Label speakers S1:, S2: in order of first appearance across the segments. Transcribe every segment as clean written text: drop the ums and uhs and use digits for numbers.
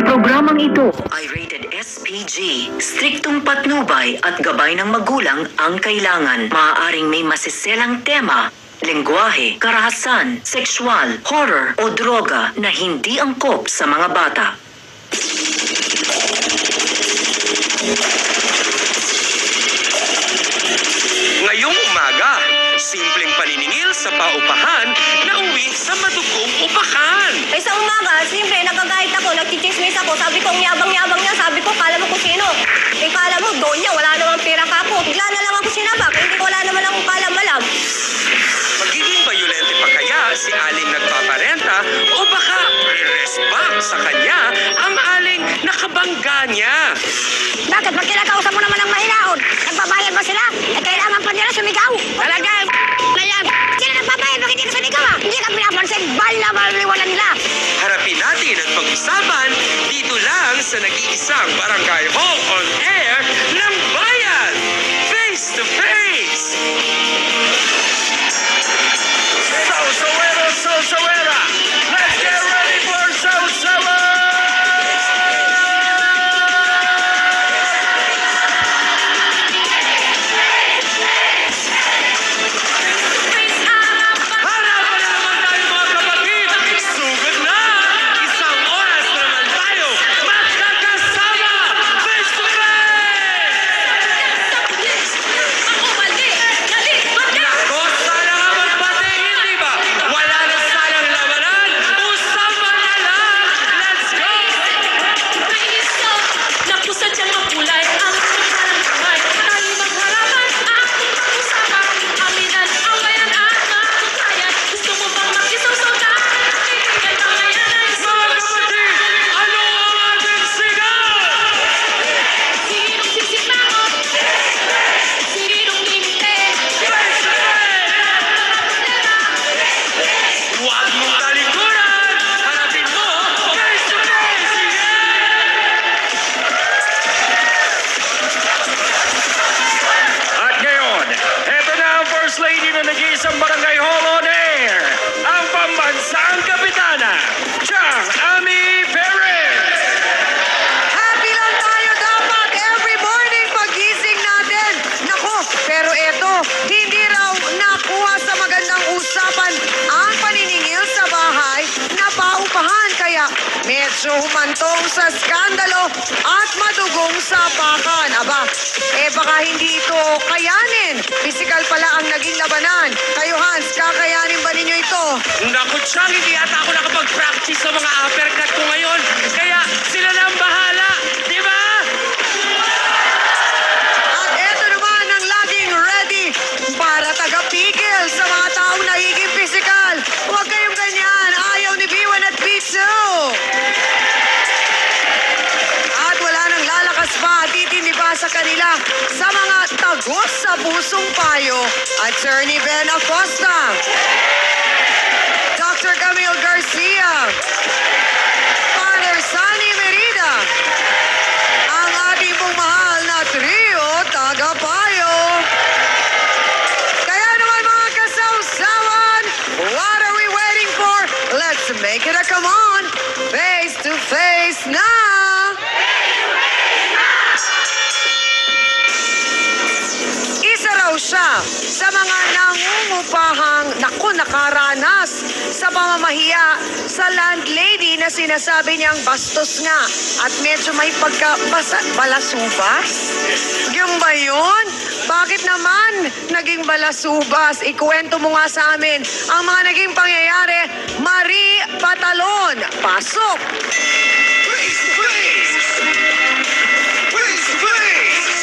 S1: programang ito ay rated SPG. Striktong patnubay at gabay ng magulang ang kailangan. Maaaring may masiselang tema, lengguwahe, karahasan, sexual, horror o droga na hindi angkop sa mga bata.
S2: Ngayong umaga, simpleng paniningil sa paupahan na uwi sa madugong upakan.
S3: Eh sa umaga, siyempre, nagagahit ako, nagchichismis ako. Sabi ko, ang yabang-yabang niya. Sabi ko, kala mo kung sino. Eh, kala mo, doon niya, wala namang pera ka po. Bigla na lang ako sinabak. Hindi ko wala naman akong kalam-alam.
S2: Magiging bayolente pa kaya si aling nagpaparenta o baka re-respect sa kanya ang aling nakabangga niya?
S3: Bakit? Ba't kinakausap mo naman ang mahinaon? Nagbabayad ba sila? Eh, kailangan pa nila sumigaw. Talaga, na yan. Sila nagbabayad, bakit hindi ka sumigaw ah? Hindi ka pinapansin, bal na baliwala nila.
S2: Harapin natin at pag-usapan dito lang sa nag-iisang Barangay Hall on Air ng Bayan. Face to face! Sawsawera! Let's get ready for Sawsawa! Harapan na naman tayo mga kapatid! Sugod na! Isang oras na naman tayo magkakasama! Face to face! Nako, sana nga magbate, hindi ba? Wala na sanang labanan! Usapan na lang! Let's go! Mga kapatid, ano ang ating sigaw? Huwag mong talikuran! Hanapin mo! Face to face! Sige! At ngayon, eto na ang First Lady na nag-iisang Barangay Hall on Air, ang pambansang kapitana, Chang Ami Perez!
S4: Happy lang tayo dapat every morning pagising natin. Nako, pero eto, hindi raw nakuha sa magandang usapan ang paniningil sa bahay na paupahan. Kaya medyo humantong sa skandalo at madugong sapakan. Aba, baka hindi ito kayanin. Physical pala ang naging labanan. Kayo Hans, kakayanin ba ninyo ito?
S2: Naku, Chang, hindi ata ako nakapag-practice sa mga uppercut ko ngayon. Kaya sila na ang bahala, di ba?
S4: At eto naman ang laging ready para tagapigil sa mga taong nagiging physical. Huwag kayong ganyan. Ayaw ni Biwan at Piso. At wala nang lalakas pa, titindi pa sa kanila sa mga tagos sa pusong payo. Attorney Ben Acosta, Dr. Camille Garcia, Father Sunny Merida, ang ating pong mahal na trio tagapayo. Kaya naman mga kasawsawan, what are we waiting for? Let's make it a come on, face to face na! Isa raw siya sa mga nangungupahang nakaranas sa pamamahiya sa landlady na sinasabi niyang bastos nga at medyo may balasubas? Yung ba yun? Bakit naman naging balasubas? Ikuwento mo nga sa amin ang mga naging pangyayari. Marie Patalon, pasok!
S2: Face to face! Face to face!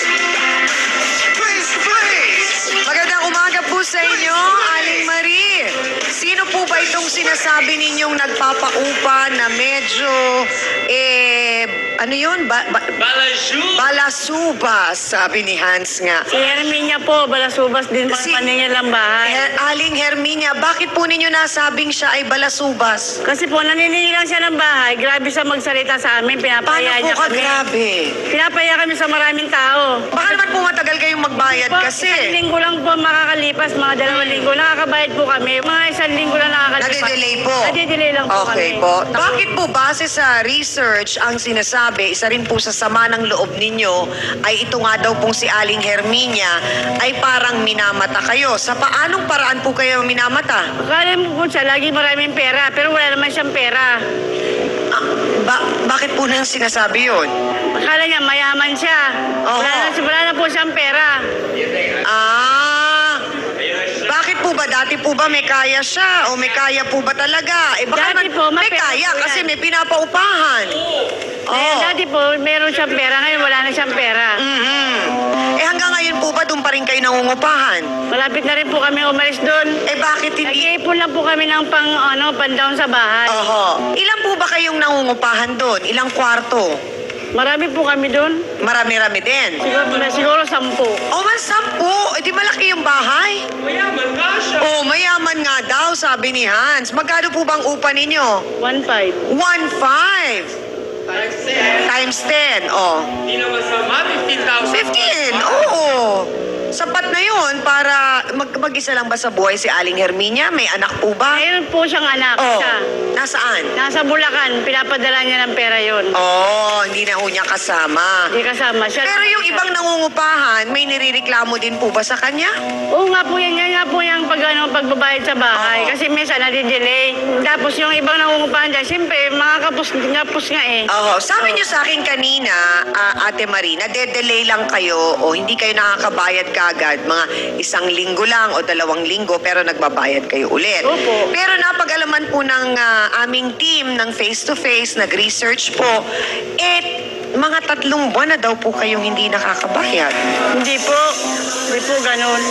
S2: Face to face!
S4: Magandang umaga po sa inyo, Aling Marie. Sino po ba itong sinasabi ninyong nagpapaupa na medyo, Ano yun? Balasubas, sabi ni Hans nga.
S3: Si Herminia po, balasubas din
S4: Si-
S3: mga kanina lang bahay.
S4: Aling Herminia, bakit po ninyo nasabing siya ay balasubas?
S3: Kasi po, naniningil lang siya ng bahay. Grabe siya magsalita sa amin.
S4: Paano
S3: Pinapaya
S4: po
S3: niya
S4: ka
S3: kami.
S4: grabe?
S3: Pinapaya kami sa maraming tao.
S4: Baka naman po matagal kayong magbayad
S3: Po,
S4: kasi.
S3: isang linggo lang po makakalipas, mga 2 linggo. Nakakabayad po kami. Mga 1 linggo lang nakakalipas.
S4: Nade-delay po.
S3: Nade-delay lang po
S4: Okay
S3: kami.
S4: po. Bakit po base sa research ang sinasabi, isa rin po sa sama ng loob ninyo, ay ito nga daw pong si Aling Herminia ay parang minamata kayo. Sa paanong paraan po kayo minamata?
S3: Akala mo po siya, lagi maraming pera, pero wala naman siyang pera.
S4: Bakit po nang sinasabi yun?
S3: Akala niya mayaman siya.
S4: Oo.
S3: Wala na po siyang pera.
S4: Bakit po ba? Dati po ba may kaya siya? O may kaya po ba talaga? Baka
S3: Dati po,
S4: may
S3: may pera
S4: kaya
S3: po yan.
S4: kasi may pinapaupahan.
S3: Dati po, meron siyang pera. Ngayon, wala na siyang pera.
S4: Mhm. Hanggang ngayon po ba doon pa rin kayo nangungupahan?
S3: Malapit na rin po kami umalis doon.
S4: Bakit hindi?
S3: Nag-iipon lang po kami ng pan-down sa bahay.
S4: Oho. Ilan po ba kayong nangungupahan doon? Ilang kwarto?
S3: Marami po kami doon.
S4: Marami-rami din.
S3: Siguro 10.
S4: Man, 10. Di malaki yung bahay?
S2: Mayaman ka siya.
S4: Mayaman nga daw, sabi ni Hans. Magkano po bang upa ninyo?
S3: 1.5.
S4: 1.5 times 10.
S2: Hindi na masama, 15,000.
S4: 15. Oo. Sapat na yun para mag-isa lang ba sa buhay si Aling Herminia? May anak po ba?
S3: Mayroon po siyang anak. Siya.
S4: Nasaan?
S3: Nasa Bulacan. Pinapadala niya ng pera yon.
S4: Hindi na ho niya kasama.
S3: Hindi kasama siya.
S4: Pero yung ibang nangungupahan, may nirereklamo din po ba sa kanya?
S3: Oo nga po yan. Yan nga po yung pagbabayad sa bahay.
S4: Oo.
S3: Kasi minsan nadidelay. Tapos yung ibang nangungupahan dyan, siyempre, mga kapos nga eh.
S4: Sabi niyo sa akin kanina, Ate Marina, delay lang kayo o hindi kayo nakakabayad kagad, mga 1 linggo lang o 2 linggo, pero nagbabayad kayo ulit.
S3: Opo.
S4: Pero napag-alaman po ng aming team ng face-to-face, nag-research po, mga 3 buwan na daw po kayong hindi nakakabayad.
S3: Hindi po. Hindi po ganun.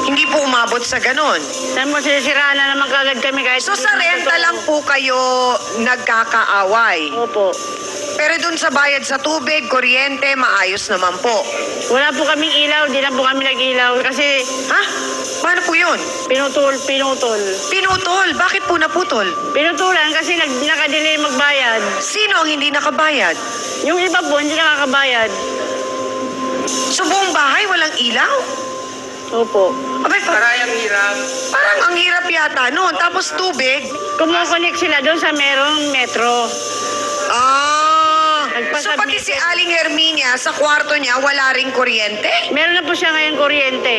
S4: Hindi po umabot sa ganon.
S3: Saan mo sinisiraan na naman kagad kami kahit...
S4: So sa renta lang po kayo nagkakaaway.
S3: Opo.
S4: Pero dun sa bayad sa tubig, kuryente, maayos naman po.
S3: Wala po kaming ilaw. Di lang po kami nag-ilaw. Kasi
S4: Ha? Paano po yun?
S3: pinutol.
S4: Pinutol. Bakit po naputol?
S3: Pinutulan kasi nakadelay magbayad.
S4: Sino ang hindi nakabayad?
S3: Yung iba po, hindi nakakabayad.
S4: So buong bahay walang ilaw?
S3: Opo.
S4: Abay, parang ang hirap yata noon. Tapos tubig?
S3: Kumukonek sila doon sa merong metro.
S4: So pati si Aling Herminia, sa kwarto niya, wala ring kuryente?
S3: Meron na po siya ngayon kuryente.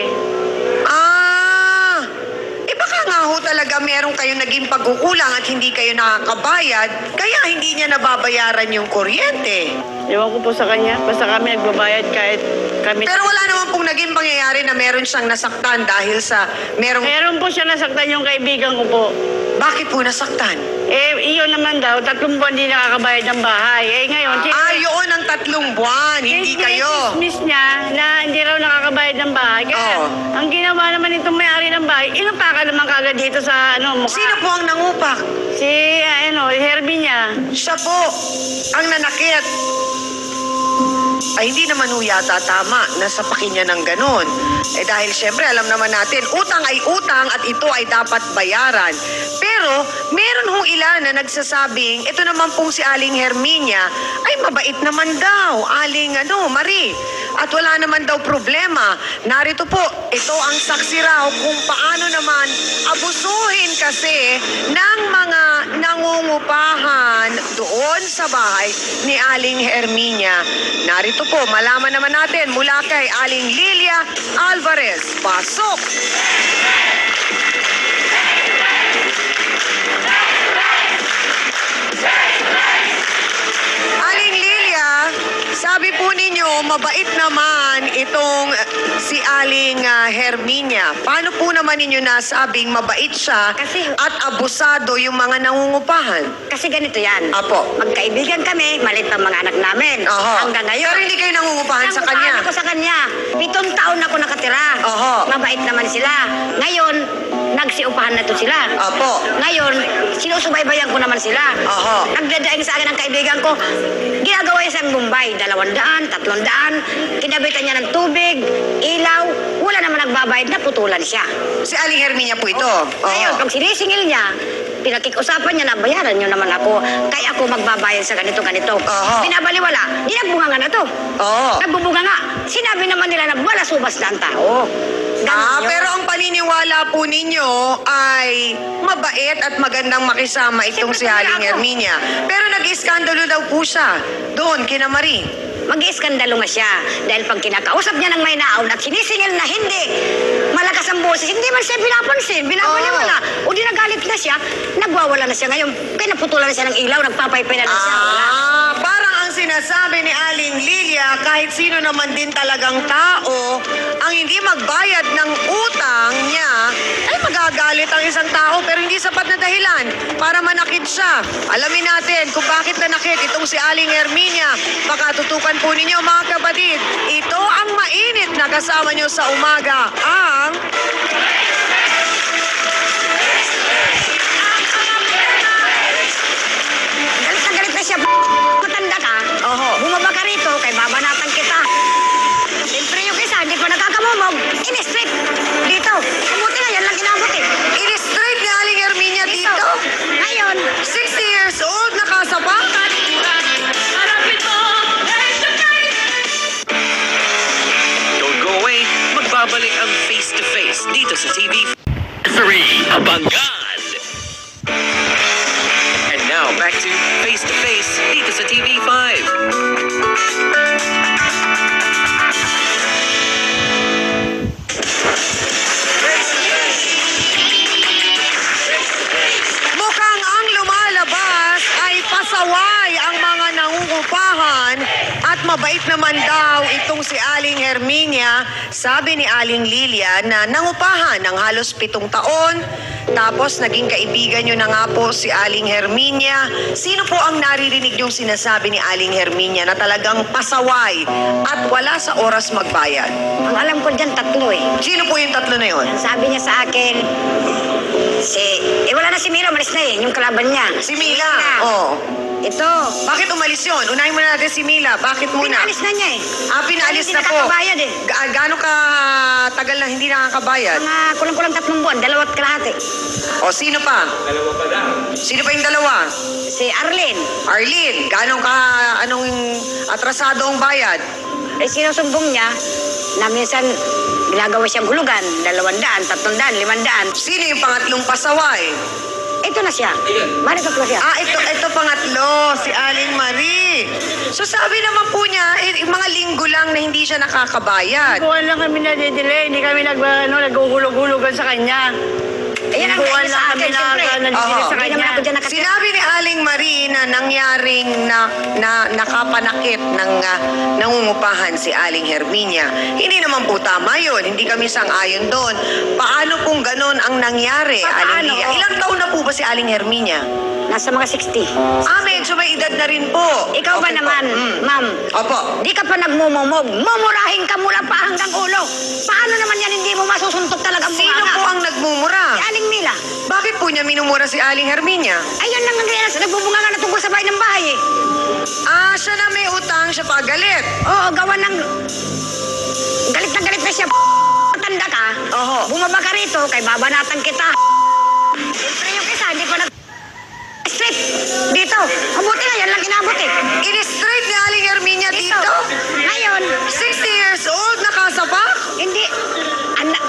S4: Baka nga ho talaga meron kayong naging pagkukulang at hindi kayo nakakabayad, kaya hindi niya nababayaran yung kuryente.
S3: Ewan ko po sa kanya. Basta kami nagbabayad kahit kami...
S4: Pero wala naman pong naging pangyayari na meron siyang nasaktan dahil sa merong...
S3: Meron po siya nasaktan yung kaibigan ko po.
S4: Bakit po nasaktan?
S3: Iyon naman daw, 3 buwan di nakakabayad ng bahay. Ngayon,
S4: Yun ang 3 buwan, hindi kayo.
S3: Miss niya na hindi raw nakakabayad ng bahay. Kaya, ang ginawa naman itong may-ari ng bahay, inupaka naman kagad dito sa mukha.
S4: Sino po ang nangupak?
S3: Si, Herbie niya.
S4: Siya po ang nanakit. Ay, hindi naman ho yata tama na sapakin niya ng ganun. Dahil syempre, alam naman natin, utang ay utang at ito ay dapat bayaran. Pero, meron hong ilan na nagsasabing, ito naman pong si Aling Herminia, ay mabait naman daw, Aling Marie. At wala naman daw problema. Narito po, ito ang saksi raw kung paano naman abusuhin kasi ng mga nangungupahan doon sa bahay ni Aling Herminia. Narito po, malaman naman natin mula kay Aling Lilia Alvarez. Pasok! Aling Lilia, sabi po ninyo, mabait naman itong si Aling Herminia. Paano po naman ninyo nasabing mabait siya at abusado yung mga nangungupahan?
S3: Kasi ganito yan.
S4: Apo.
S3: Magkaibigan kami, malit ang mga anak namin.
S4: Oho.
S3: Hanggang ngayon.
S4: Pero hindi kayo nangungupahan sa kanya?
S3: Ako sa kanya. 7 taon ako nakatira.
S4: Oho.
S3: Mabait naman sila. Ngayon, nagsiupahan na to sila.
S4: Opo.
S3: Ngayon, sinusubaybayan ko naman sila.
S4: Oho.
S3: Nagdadaing sa akin ang kaibigan ko, ginagawa niya sa Mumbai, 200, 300, kinabitan niya ng tubig, ilaw, wala naman nagbabayad, naputulan siya.
S4: Si Aling Herminia po ito.
S3: Ngayon, pag sinisingil niya, pinakik-usapan niya na bayaran niyo naman ako, kaya ako magbabayad sa ganito-ganito.
S4: Oho.
S3: Binabaliwala, di nagbunga nga na to.
S4: Oo.
S3: Nagbubunga nga. Sinabi naman nila na wala subas na ang tao. Ganun yun.
S4: Pero ang paniniwala po ninyo ay mabait at magandang makisama itong si
S3: Siyempre,
S4: Aling
S3: ako.
S4: Herminia. Pero nag-iskandalo daw po siya doon, kina Marie.
S3: Mag-iiskandalo nga siya dahil pag kinakausap niya ng may naon at sinisingil na hindi malakas ang boses, hindi man siya pinapansin, binabaliwala. O di nagalit na siya, nagwawala na siya ngayon. Kaya naputulan na siya ng ilaw, nagpapaypay na siya. Wala.
S4: Parang ang sinasabi ni Aling Lilia, kahit sino naman din talagang tao, ang hindi magbayad ng utang niya, ay magagalit ang isang tao pero hindi sapat na dahilan para manakit siya. Alamin natin kung bakit nanakit itong si Aling Herminia. Pakatutukan po ninyo mga kapatid, ito ang mainit na kasama nyo sa umaga, ang...
S3: Galit na siya. Matanda ka.
S4: Oho.
S3: Bumaba ka rito, kay babanatan kita. Siyempre yung isa, hindi pa nakakamumog. In-straight. Dito. Kamuti nga, yan lang inabot eh.
S4: In-straight ni Aling Herminia dito.
S3: Ngayon,
S4: 60 years old, nakasapa.
S2: Don't go away. Magbabalik ang Face to Face dito sa TV 3 Abangan. And now back to Face to Face dito sa TV5.
S4: Mukhang ang lumalabas ay pasaway ang mga nangungupahan at mabait naman daw itong si Aling Herminia. Sabi ni Aling Lilia na nangupahan ng halos 7 taon. Tapos naging kaibigan nyo na nga po si Aling Herminia. Sino po ang naririnig yung sinasabi ni Aling Herminia na talagang pasaway at wala sa oras magbayad?
S3: ang alam ko dyan, 3 eh.
S4: Sino po yung 3 na yon?
S3: Ang sabi niya sa akin, wala na si Mira, umalis na eh, yung kalaban niya.
S4: Si Mila. Oh.
S3: Ito.
S4: Bakit umalis yun? Unahin muna natin si Mila. Bakit muna?
S3: Pinaalis na niya eh.
S4: Pinaalis
S3: Hindi
S4: na po.
S3: nakakabayad eh.
S4: Gaano ka tagal na hindi nakakabayad?
S3: Mga kulang-kulang 3 buwan, 2 at kalahati.
S4: O, sino pa? Sino pa yung dalawa?
S3: Si Arlene,
S4: Arlene, gaano ka, anong atrasado ang bayad?
S3: sinusumbong niya na minsan ginagawa siyang hulugan, 200, 300, 500.
S4: Sino yung pangatlong pasaway?
S3: Ito na siya. Balik ko siya.
S4: Ito pangatlo, si Aling Marie. So sabi naman po niya, mga linggo lang na hindi siya nakakabayad.
S5: Buwan lang kami nadidelay, hindi kami naguhulog-hulugan sa kanya.
S3: Ayan ang
S5: Buwan
S3: kanya
S5: lang
S3: sa
S5: kami
S3: akin, siyempre.
S5: nadidelay sa
S3: Hindi naman
S5: kanya.
S3: ako dyan nakatira.
S4: Sinabi ni Aling Marie na nangyaring na nakapanakit ng nangungupahan si Aling Herminia. Hindi naman po tama yun. Hindi kami sang-ayon doon. Paano kung ganon ang nangyari, Aling
S3: Paano?
S4: Lilia? Ilang taon na po ba si Aling Herminia?
S3: Nasa mga 60.
S4: Medyo may edad na rin po.
S3: Ikaw ba
S4: Okay po.
S3: naman, ma'am?
S4: Opo.
S3: Di ka pa nagmumumog. Mumurahin ka mula pa hanggang ulo. Paano naman yan hindi mo masusuntok talaga ang
S4: Sino
S3: bunganga?
S4: po ang nagmumura?
S3: Si Aling Mila.
S4: Bakit po niya minumura si Aling Herminia?
S3: Ayun lang ang ganyan. Nagbubunga nga na tungkol sa bahay ng bahay eh.
S4: Siya na may utang, siya pa galit.
S3: Oo, gawa ng... Galit na siya. Matanda ka.
S4: Oho.
S3: Bumaba ka rito, kay babanatan kita. Siyempre yung isa, hindi pa nag... Straight. Dito. Mabuti na, yan lang inabot eh.
S4: In-straight ni Aling Herminia dito?
S3: Ngayon,
S4: 60 years old, nakasapa?
S3: hindi...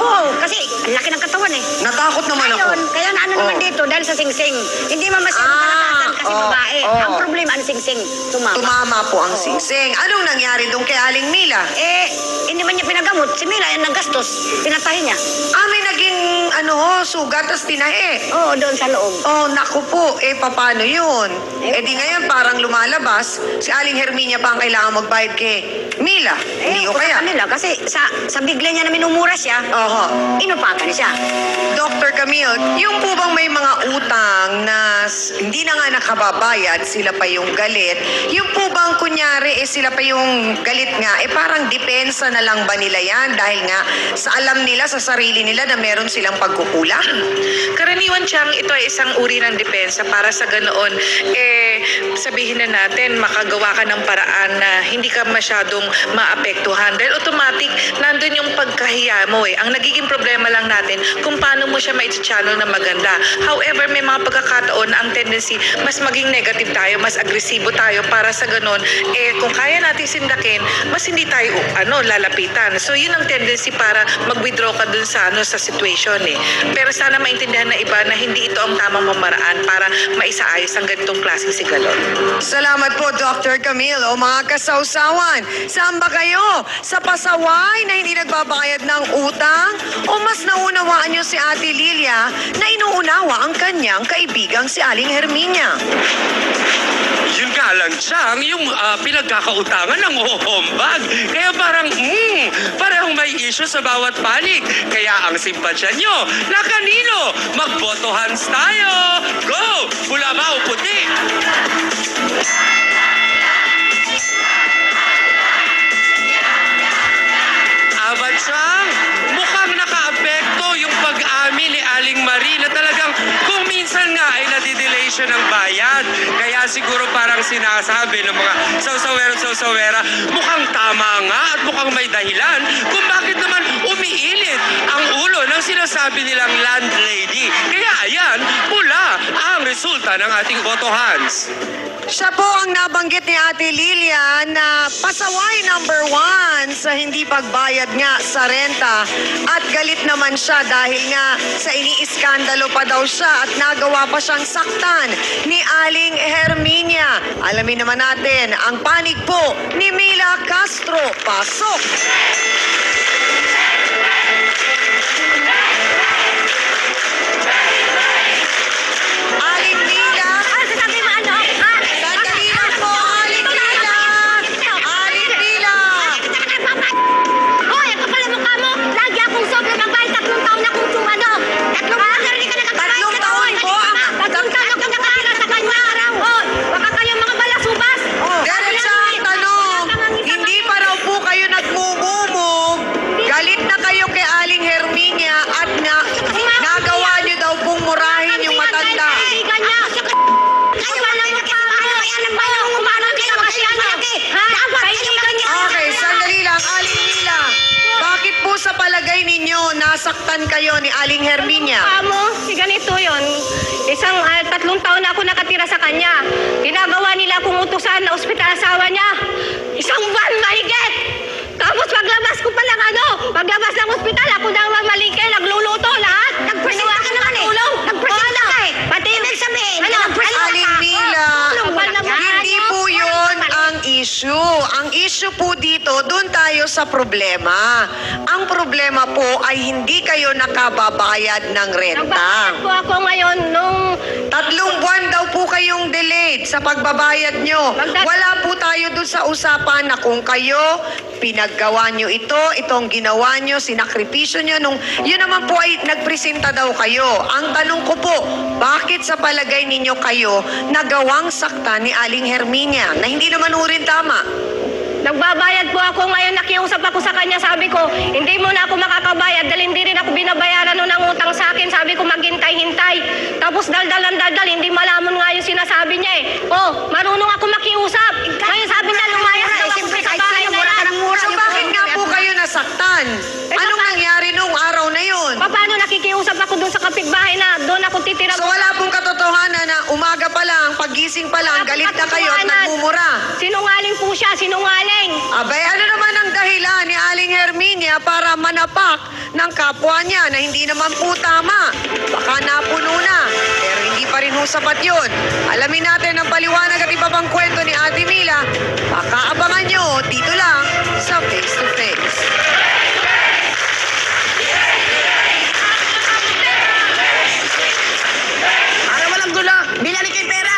S3: Oo, kasi ang laki ng katawan eh.
S4: Natakot naman ako.
S3: Ngayon, kaya naano naman
S4: Oh.
S3: dito dahil sa singsing. Hindi man masyadong kalakasan kasi babae. Ang problema, ang singsing. Tumama.
S4: Tumama po ang singsing. Anong nangyari doon kay Aling Mila?
S3: Hindi man niya pinagamot. Si Mila yan naggastos. Pinatahi niya.
S4: May naging sugat, tas tinahe.
S3: Oo, doon sa loob.
S4: Naku po, paano yun? Di ngayon parang lumalabas, si Aling Herminia pa ang kailangan magbayad kay Mila. Hindi o
S3: sa
S4: kaya?
S3: kanila, kasi sa bigla niya na minumura siya,
S4: Oho.
S3: inupakan siya.
S4: Dr. Camille, yung po bang bang may mga utang na hindi na nga nakababayad, sila pa yung galit? Yung po bang kunyari, sila pa yung galit nga, parang depensa na lang ba nila yan? Dahil nga, sa alam nila, sa sarili nila na meron silang pagkukulang?
S6: Karaniwan siyang ito ay isang uri ng depensa para sa ganoon, sabihin na natin, makagawa ka ng paraan na hindi ka masyadong maapektuhan. Dahil automatic, nandun yung pagkahiya mo eh. Ang nagiging problema lang natin kung paano mo siya ma-channel na maganda. However, may mga pagkakataon na ang tendency, mas maging negative tayo, mas agresibo tayo para sa ganon, kung kaya natin sindakin, mas hindi tayo lalapitan. So, yun ang tendency para mag-withdraw ka dun sa, sa situation eh. Pero sana maintindihan na iba na hindi ito ang tamang pamaraan para maisaayos ang ganitong klaseng sigalot.
S4: Salamat po, Dr. Camille. O mga kasawsawan, saan ba kayo? Sa pasaway na hindi nagbabayad ng utang? O mas naunawaan niyo si Ate Lilia na inuunawa ang kanyang kaibigang si Aling Herminia?
S2: Yun nga lang, Chang, yung pinagkakautangan ng uhombag. Kaya parang may issue sa bawat panig. Kaya ang simpatsya nyo, na kanino? Magbotohans tayo! Go! Pula ba o puti? Aban, Chang, mukhang nakaapekto yung pag-amin ni Aling Marie na talagang kung minsan nga ay nadidelay siya ng bayad. Kaya siguro parang sinasabi ng mga sawsawera, mukhang tama nga at mukhang may dahilan kung bakit naman umiinit ang ulo ng sinasabi nilang landlady. Kaya ayan, pula ang resulta ng ating botohans.
S4: Siya po ang nabanggit ni Ate Lilia na pasaway number 1 sa hindi pagbayad nga sa renta at galit naman siya dahil nga sa iniiskandalo pa daw siya at nagawa pa siyang saktan ni Aling Herminia. Alamin naman natin ang panig po ni Mila Castro. Pasok! Aling Mila! Sandali lang po, Aling Mila! Aling Mila!
S3: Hoy, ako pala mukha mo. Lagi akong sobrang magbayad. 3 taon na kung hindi ka nakapagbayad.
S4: 3 taon po?
S3: 3 taon akong nakakala sa kanya. Hoy, baka kayong mga balasubas.
S4: Diretso ang tanong, hindi pa raw po kayo nagmumumog. Galit na kayo kay Aling Herminia at nagawa niyo daw pong murahin yung matanda. Okay, sandali lang, Aling Mila. Bakit po sa palagay ninyo nasaktan kayo ni Aling Herminia?
S5: Amo, ganito yon. 3 taon na ako nakatira sa kanya. Ginagawa nila akong utusan na ospital asawa niya. 1 buwan mahigit. Tapos paglabas ko pa lang paglabas ng ospital, ako na ang mamalingke, nagluluto lahat.
S3: Nagpresenta ka naman eh. Nagpresenta ka eh.
S5: Pati
S3: Ibig sabihin,
S4: Aling Mila,
S5: Hindi
S4: hindi po yun ang issue. Ang issue po dito, doon tayo sa problema. Ang problema po ay hindi kayo nakababayad ng renta.
S5: Nagbayad po ako ngayon nung
S4: 3 buwan daw po kayong delayed sa pagbabayad nyo. Wala po tayo doon sa usapan na kung kayo pinaggawa nyo itong ginawa nyo, sinakripisyo nyo, yun naman po ay nagpresenta daw kayo. Ang tanong ko po, bakit sa palagay ninyo kayo nagawang sakta ni Aling Herminia na hindi naman rin tama?
S5: nagbabayad po ako ngayon, nakiusap ako sa kanya, sabi ko, hindi mo na ako makakabayad dahil hindi rin ako binabayaran nun ng utang sa akin, sabi ko maghintay-hintay. Tapos daldal, hindi malamon nga yung sinasabi niya eh. Oh, marunong ako makiusap. Ngayon sabi niya, lumayas daw ako sa bahay na yan.
S4: So bakit nga po kayo nasaktan? Anong nangyari nung araw na yun?
S5: Paano nakikiusap ako doon sa kapitbahay na doon ako titira?
S4: So wala pong katotohanan na umaga pa lang, pagising pa lang, galit na kayo at nagmumura.
S5: Sinungaling po siya, sinungaling.
S4: Abay, ano naman ang dahilan ni Aling Herminia para manapak ng kapwa niya na hindi naman po tama? Baka napuno na, pero hindi pa rin ho sapat yun. Alamin natin ang paliwanag at iba pang kwento ni Ate Mila. Baka abangan nyo dito lang sa Face to Face.
S3: Para walang gulo, binalik yung pera.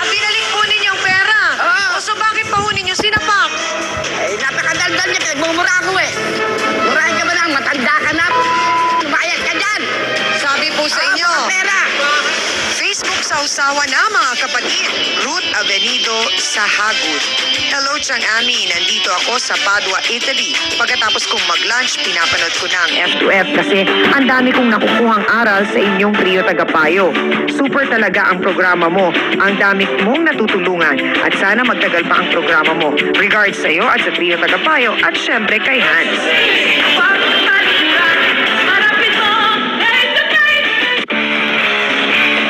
S4: Binalik po ninyong pera?
S3: Oo.
S4: So bakit pa ho ninyo sinapak?
S3: Eh, napakadaldal niya, pinagmumura ako eh. Murahin ka ba lang, matanda ka na. Lumayas ka dyan.
S4: Sabi po sa inyo,
S3: Mga pera.
S4: sausawa na mga kapatid. Ruth Avenido sa Hagud. Hello, Chang Ami. Nandito ako sa Padua, Italy. Pagkatapos kong mag-lunch, pinapanood ko ng F2F kasi ang dami kong nakukuhang aral sa inyong trio tagapayo. Super talaga ang programa mo. Ang dami mong natutulungan at sana magtagal pa ang programa mo. Regards sa iyo at sa trio tagapayo at syempre kay Hans.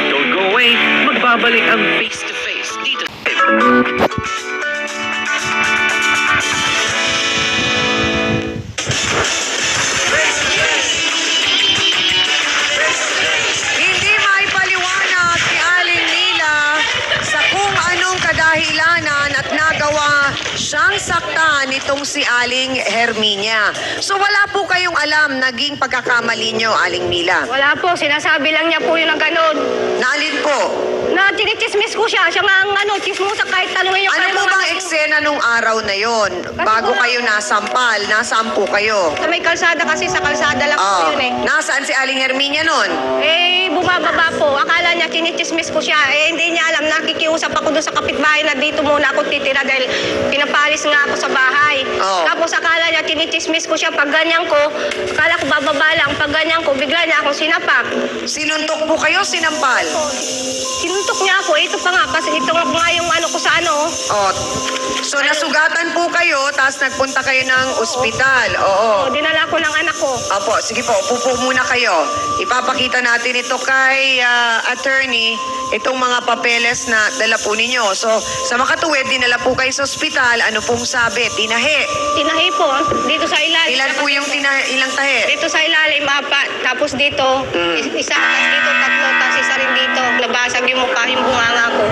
S7: Don't go away. Magbabalik ang Face to Face dito.
S4: Hindi may paliwanag si Aling Nila sa kung anong kadahilanan at nagawa siyang saktan nitong si Aling Herminia. So wala po kayong alam naging pagkakamali niyo, Aling Mila.
S5: Wala po, sinasabi lang niya po yun ng ganun.
S4: Naalin po?
S5: Na tinichismis ko siya. Siya nga ang chismosa kahit tanongin yung
S4: Ano po bang eksena nung araw na yon? Bago
S5: wala.
S4: kayo nasampal, nasaan po kayo?
S5: Sa may kalsada kasi, sa kalsada lang po yun eh.
S4: Nasaan si Aling Herminia nun?
S5: Eh, bumababa po. Akala niya chinichismis ko siya. Eh, hindi niya alam. Nakikiusap ako doon sa kapitbahay na dito muna ako titira dahil pinapalis nga ako sa bahay.
S4: Oh.
S5: Tapos akala niya chinichismis ko siya. Pag ganyan ko, akala ko bababa lang. Pag ganyan ko, bigla niya akong sinapak.
S4: Sinuntok po kayo, sinampal?
S5: Sinuntok niya ako. Ito pa nga. Kasi ito nga yung ano ko sa ano.
S4: Oh. So nasugatan po kayo, tapos nagpunta kayo ng ospital. Oo.
S5: O, dinala ko ng anak ko.
S4: Opo, sige po, upo po muna kayo. Ipapakita natin ito kay attorney, itong mga papeles na dala po ninyo. So, sa makatuwid, dinala po kayo sa ospital. Ano pong sabi? Tinahi.
S5: Tinahi po. Dito sa ilalim.
S4: Ilan po yung ilang tahi?
S5: Dito sa ilalim, apat. Tapos dito, isa. Tapos dito, tatlo. Tapos isa rin dito. Nabasag yung mukha, yung bunganga ko.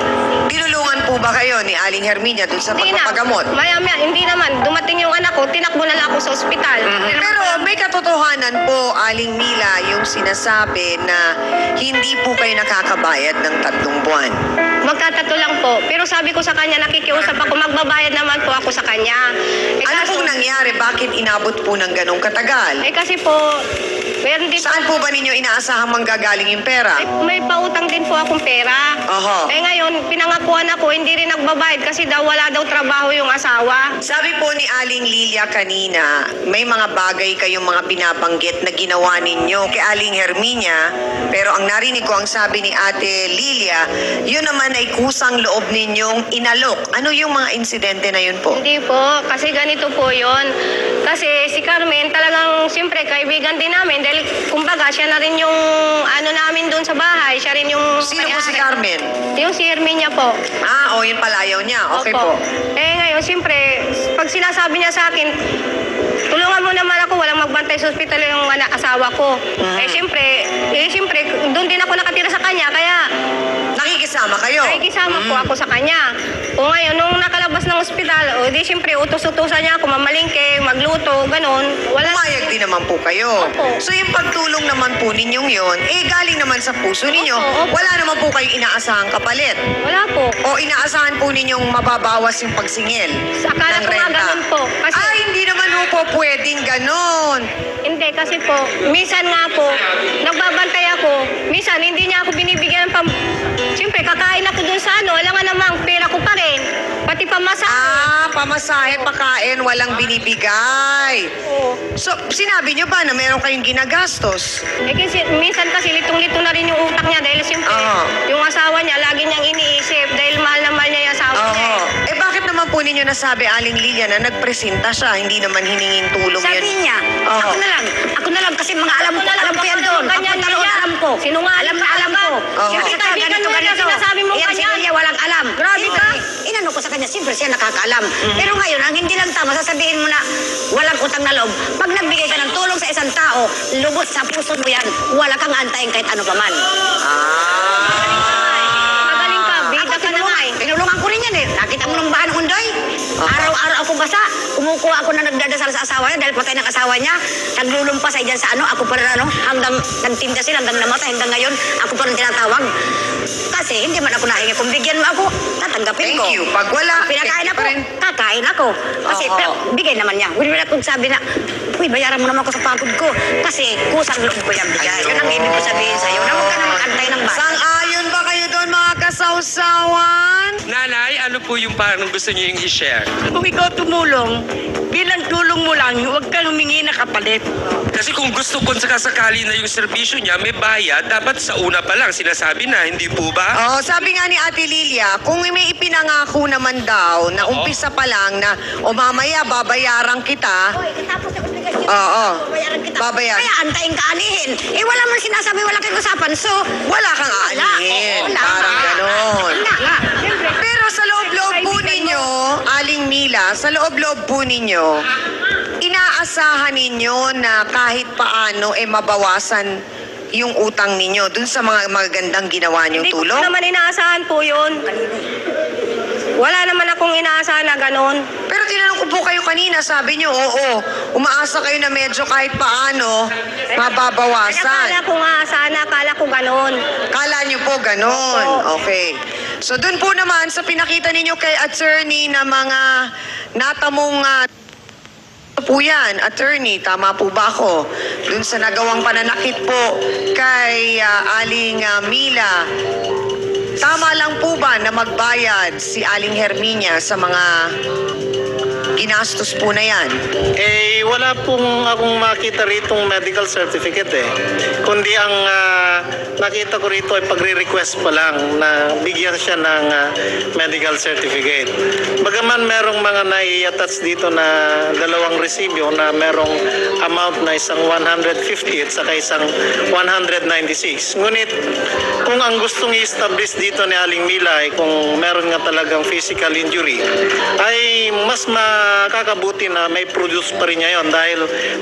S4: Tinulungan po ba kayo ni Aling Herminia dun sa
S5: Hindi na.
S4: pagpapagamot?
S5: Maya, hindi naman. Dumating yung anak ko, tinakbo na lang ako sa ospital.
S4: Pero may katotohanan po, Aling Mila, yung sinasabi na hindi po kayo nakakabayad ng 3 buwan.
S5: Magtatato lang po. Pero sabi ko sa kanya, nakikiusap ako, magbabayad naman po ako sa kanya.
S4: Ano pong nangyari? Bakit inabot po ng ganong katagal?
S5: kasi po, meron din
S4: Saan po ba ninyo inaasahang manggagaling yung pera?
S5: may pautang din po akong pera.
S4: Oho.
S5: Eh ngayon, pinangakuan ako, hindi rin nagbabayad kasi daw wala daw trabaho yung asawa.
S4: Sabi po ni Aling Lilia kanina, may mga bagay kayong mga binabanggit na ginawa ninyo kay Aling Herminia, pero ang narinig ko ang sabi ni Ate Lilia, yun naman ay kusang loob ninyong inalok. Ano yung mga insidente na yun po?
S5: Hindi po, kasi ganito po yon. Kasi si Carmen talagang siyempre kaibigan din namin dahil kumbaga siya na rin yung ano namin doon sa bahay. Siya rin yung...
S4: Sino po si
S5: may-ari.
S4: Carmen?
S5: Yung si Herminia po.
S4: Yun palayaw niya. Okay
S5: Opo.
S4: po.
S5: Eh ngayon, siyempre, pag sinasabi niya sa akin, tulungan mo naman ako, walang magbantay sa ospital yung asawa ko. Eh siyempre, doon din ako nakatira sa kanya, kaya
S4: Nakikisama kayo?
S5: nakikisama po ako sa kanya. O ngayon, nung nakalabas ng ospital, o di siyempre, utos-utosan niya ako, mamalingke, magluto, ganun. Wala.
S4: Pumayag din naman po kayo.
S5: Opo.
S4: So yung pagtulong naman po ninyong yon, galing naman sa puso ninyo.
S5: Opo, opo.
S4: Wala naman po kayong inaasahang kapalit.
S5: Wala po.
S4: O inaasahan po ninyong mababawas yung pagsingil
S5: Akala
S4: ng
S5: ko nga
S4: renta.
S5: ganun po. Kasi,
S4: Hindi naman po pwedeng ganon.
S5: hindi, kasi po, minsan nga po, nagbabantay ako, minsan hindi niya ako binibigyan ng siyempre, kakain ako dun sa ano, alam nga namang pera ko pa rin. Pati pamasahe.
S4: Pamasahe, pakain, walang binibigay.
S5: Oo.
S4: So, sinabi niyo ba na meron kayong ginagastos?
S5: Eh kasi minsan kasi litong-lito na rin yung utak niya dahil siyempre
S4: Oo.
S5: yung asawa niya lagi niyang iniisip dahil mahal na mahal niya yung asawa niya.
S4: Oo. Bakit naman po ninyo nasabi, Aling Lilia, na nagpresenta siya, hindi naman hiningin tulong
S3: Sabi
S4: yun?
S3: niya,
S4: Oo.
S3: ako na lang kasi mga alam ko yan doon. Papunta roon, alam ko.
S5: Sinungaling
S3: Alam ko.
S4: Oo.
S3: Kasi
S5: Kasi kaibigan mo yan, sinasabi mo
S3: Yan,
S5: ganyan.
S3: niya walang alam.
S5: Grabe ka.
S3: Inano ko sa kanya, siyempre siya nakakaalam. Pero ngayon, ang hindi lang tama, sasabihin mo na walang utang na loob. Pag nagbigay ka ng tulong sa isang tao, lubot sa puso mo yan, wala kang antayin kahit ano pa man.
S5: Magaling ka, bida ka na nga eh.
S3: Tinulungan ko rin yan eh. Nakita mo nung bahan undoy? Araw-araw ako basa. Kumukuha ako na nagdadasal sa asawa niya dahil patay ng asawa niya. Naglulumpasay dyan sa ano. Ako pa rin hanggang nagtinda sila, hanggang namatay, hanggang ngayon. Ako pa rin tinatawag. Kasi hindi man ako nahingi. Kung bigyan mo ako, tatanggapin ko.
S4: Thank you. Pag wala,
S3: Pinakain
S4: thank you
S3: ako,
S4: pa rin.
S3: kakain ako. Kasi
S4: Oo.
S3: pero, bigay naman niya. Wala akong sabi na, uy, bayaran mo naman ako sa pagod ko. Kasi kusang loob ko yung bigay. Yun ang ibig ko sabihin sa'yo. Na huwag ka na mag-antay ng bata.
S4: Sang-ayon ba kayo doon, mga sausawan.
S2: Nanay, ano po yung parang gusto niyo yung i-share?
S3: Kung ikaw tumulong, bilang tulong mo lang, huwag kang humingi na kapalit.
S2: Kasi kung gusto kung sakasakali na yung serbisyo niya, may bayad, dapat sa una pa lang sinasabi na, hindi po ba?
S4: Oh, sabi nga ni Ate Lilia, kung may ipinangako naman daw na umpisa pa lang na o mamaya babayaran kita.
S3: Hoy, katapos ng obligasyon,
S4: Oo.
S3: babayaran kita.
S4: Babayaran.
S3: Kaya antayin ka anihin. Eh, wala man sinasabi, wala kang usapan. So,
S4: Wala kang aanihin.
S3: Wala.
S4: Parang ganon.
S3: Wala nga. Siyempre.
S4: Pero sa loob-loob po ninyo, Aling Mila, sa loob-loob po ninyo, inaasahan ninyo na kahit paano mabawasan yung utang ninyo dun sa mga magagandang ginawa niyong
S5: Hindi ko
S4: tulong?
S5: naman inaasahan po yun. Wala naman akong inaasahan na ganon.
S4: Pero tinanong ko po kayo kanina, sabi niyo, oo, umaasa kayo na medyo kahit paano mababawasan.
S5: Akala ko nga, sana akala ko ganon.
S4: Kala niyo po ganon. Okay. So dun po naman sa pinakita ninyo kay attorney na mga natamong po yan, attorney, tama po ba ako? Dun sa nagawang pananakit po kay Aling Mila, tama lang po ba na magbayad si Aling Herminia sa mga ginastos po na yan?
S8: Wala pong akong makita ritong medical certificate Kundi ang nakita ko rito ay pagre-request pa lang na bigyan siya ng medical certificate. Bagaman merong mga nai-attach dito na dalawang resibyo na merong amount na isang 150 at saka isang 196. Ngunit kung ang gustong i-establish dito ni Aling Mila ay kung meron nga talagang physical injury, ay mas makakabuti na may produce pa rin niya yun dahil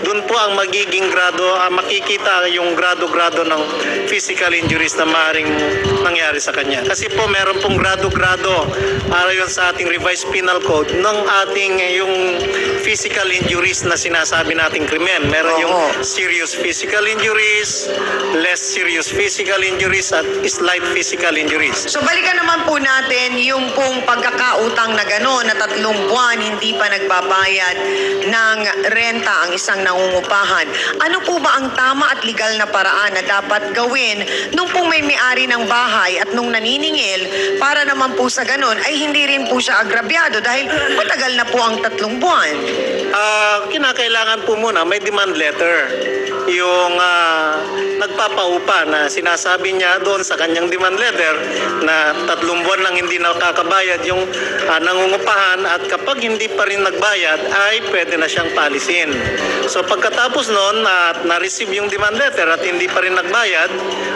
S8: dun po ang magiging grado, makikita yung grado-grado ng physical injuries na maaaring nangyari sa kanya. Kasi po meron pong grado-grado ayon sa ating revised penal code ng ating yung physical injuries na sinasabi nating krimen. Meron yung serious physical injuries, less serious physical injuries at slight physical injuries.
S4: So balikan naman po natin yung pong pagkakautang na gano'n na 3 buwan hindi pa nagbabayad ng renta ang isang nangungupahan. Ano po ba ang tama at legal na paraan na dapat gawin nung pong may may-ari ng bahay at nung naniningil para naman po sa gano'n ay hindi rin po siya agrabyado dahil matagal na po ang 3 buwan?
S8: Kinakailangan po muna may demand letter. Yung nagpapaupa na sinasabi niya doon sa kanyang demand letter na 3 buwan lang hindi nakakabayad yung nangungupahan at kapag hindi pa rin nagbayad ay pwede na siyang palisin. So pagkatapos noon at na-receive yung demand letter at hindi pa rin nagbayad,